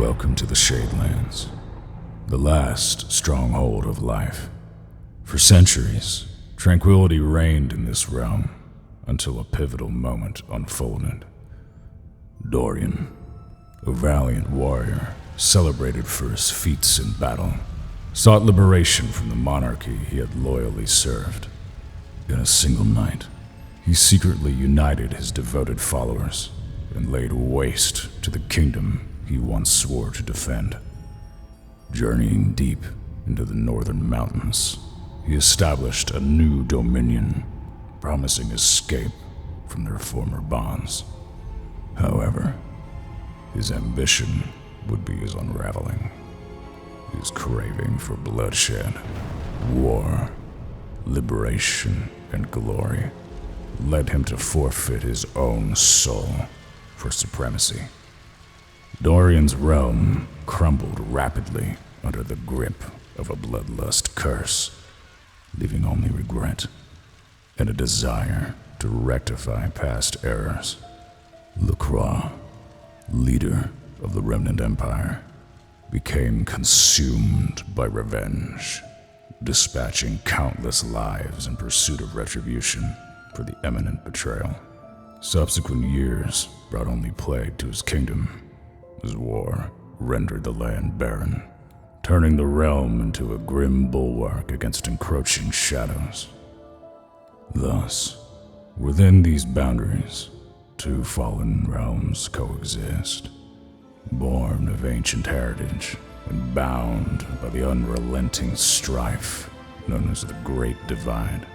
Welcome to the Shadelands, the last stronghold of life. For centuries, tranquility reigned in this realm until a pivotal moment unfolded. Dorian, a valiant warrior, celebrated for his feats in battle, sought liberation from the monarchy he had loyally served. In a single night, he secretly united his devoted followers and laid waste to the kingdom he once swore to defend. Journeying deep into the northern mountains, he established a new dominion, promising escape from their former bonds. However, his ambition would be his unraveling. His craving for bloodshed, war, liberation, and glory led him to forfeit his own soul for supremacy. Dorian's realm crumbled rapidly under the grip of a bloodlust curse, leaving only regret and a desire to rectify past errors. LaCroix, leader of the remnant empire, became consumed by revenge, dispatching countless lives in pursuit of retribution for the imminent betrayal. Subsequent years brought only plague to his kingdom, as war rendered the land barren, turning the realm into a grim bulwark against encroaching shadows. Thus, within these boundaries, two fallen realms coexist, born of ancient heritage and bound by the unrelenting strife known as the Great Divide.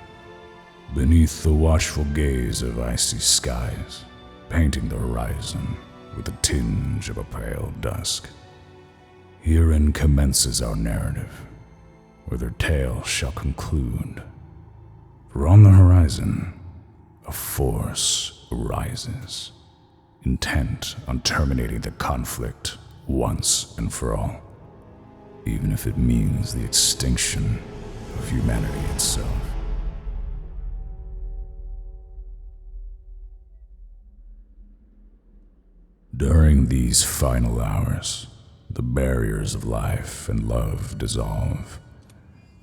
Beneath the watchful gaze of icy skies, painting the horizon with a tinge of a pale dusk, herein commences our narrative, where their tale shall conclude. For on the horizon, a force arises, intent on terminating the conflict once and for all, even if it means the extinction of humanity itself. During these final hours, the barriers of life and love dissolve,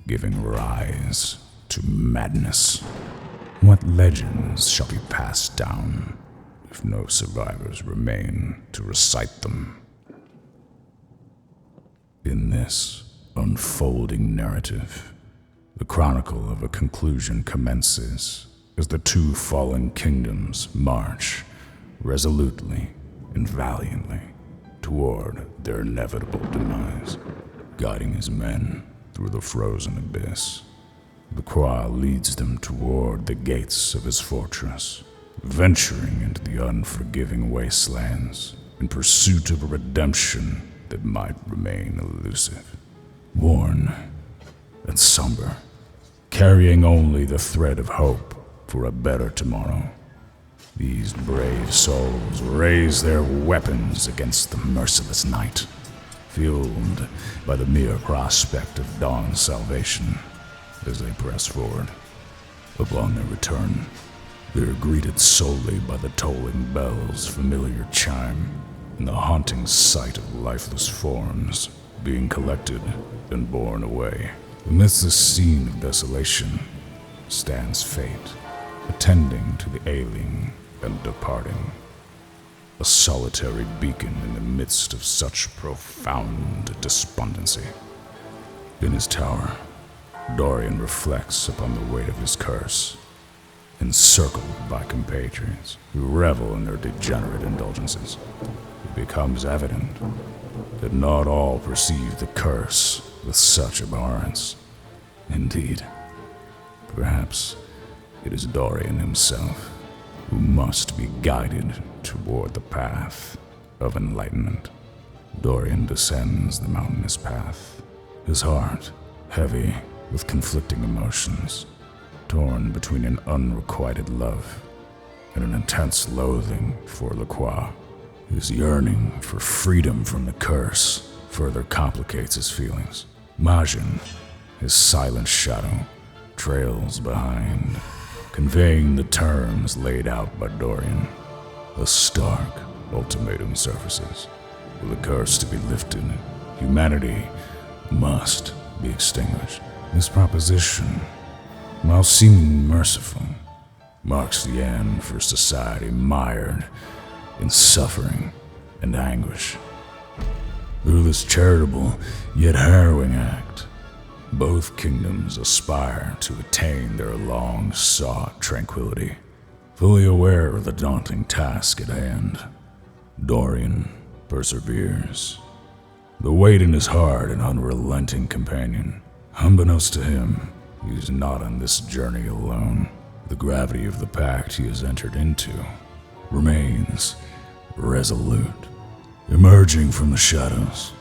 giving rise to madness. What legends shall be passed down if no survivors remain to recite them? In this unfolding narrative, the chronicle of a conclusion commences as the two fallen kingdoms march resolutely and valiantly toward their inevitable demise. Guiding his men through the frozen abyss, LaCroix leads them toward the gates of his fortress, venturing into the unforgiving wastelands in pursuit of a redemption that might remain elusive. Worn and somber, carrying only the thread of hope for a better tomorrow, these brave souls raise their weapons against the merciless night, fueled by the mere prospect of dawn's salvation. As they press forward, upon their return, they are greeted solely by the tolling bell's familiar chime and the haunting sight of lifeless forms being collected and borne away. Amidst this scene of desolation stands fate, attending to the ailing and departing, a solitary beacon in the midst of such profound despondency. In his tower, Dorian reflects upon the weight of his curse, encircled by compatriots who revel in their degenerate indulgences. It becomes evident that not all perceive the curse with such abhorrence. Indeed, perhaps it is Dorian himself who must be guided toward the path of enlightenment. Dorian descends the mountainous path, his heart heavy with conflicting emotions, torn between an unrequited love and an intense loathing for LaCroix. His yearning for freedom from the curse further complicates his feelings. Majin, his silent shadow, trails behind, conveying the terms laid out by Dorian. A stark ultimatum surfaces. For the curse to be lifted, humanity must be extinguished. This proposition, while seeming merciful, marks the end for society mired in suffering and anguish. Through this charitable yet harrowing act, both kingdoms aspire to attain their long-sought tranquility. Fully aware of the daunting task at hand, Dorian perseveres. The weight in his heart an unrelenting companion. Unbeknownst to him, he is not on this journey alone. The gravity of the pact he has entered into remains resolute. Emerging from the shadows,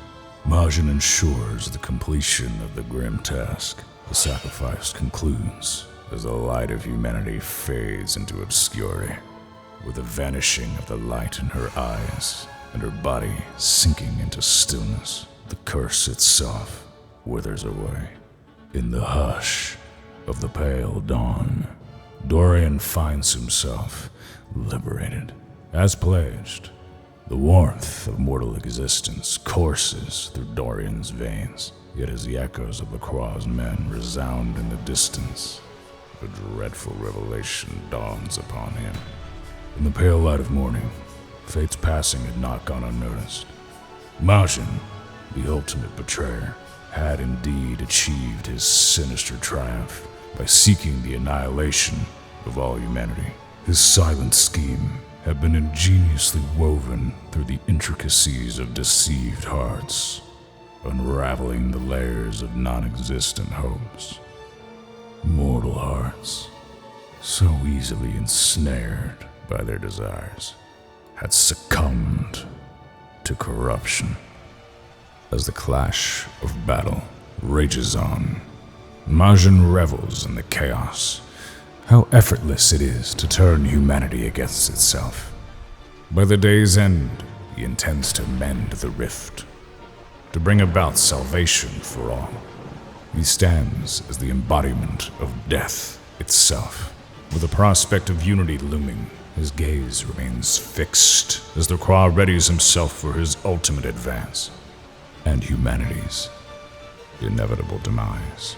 Majin ensures the completion of the grim task. The sacrifice concludes as the light of humanity fades into obscurity, with the vanishing of the light in her eyes and her body sinking into stillness. The curse itself withers away. In the hush of the pale dawn, Dorian finds himself liberated. As pledged, the warmth of mortal existence courses through Dorian's veins, yet as the echoes of the Croix's men resound in the distance, a dreadful revelation dawns upon him. In the pale light of morning, fate's passing had not gone unnoticed. Majin, the ultimate betrayer, had indeed achieved his sinister triumph by seeking the annihilation of all humanity. His silent scheme had been ingeniously woven through the intricacies of deceived hearts, unraveling the layers of non-existent hopes. Mortal hearts, so easily ensnared by their desires, had succumbed to corruption. As the clash of battle rages on, Majin revels in the chaos. How effortless it is to turn humanity against itself. By the day's end, he intends to mend the rift, to bring about salvation for all. He stands as the embodiment of death itself. With the prospect of unity looming, his gaze remains fixed as the Croix readies himself for his ultimate advance and humanity's inevitable demise.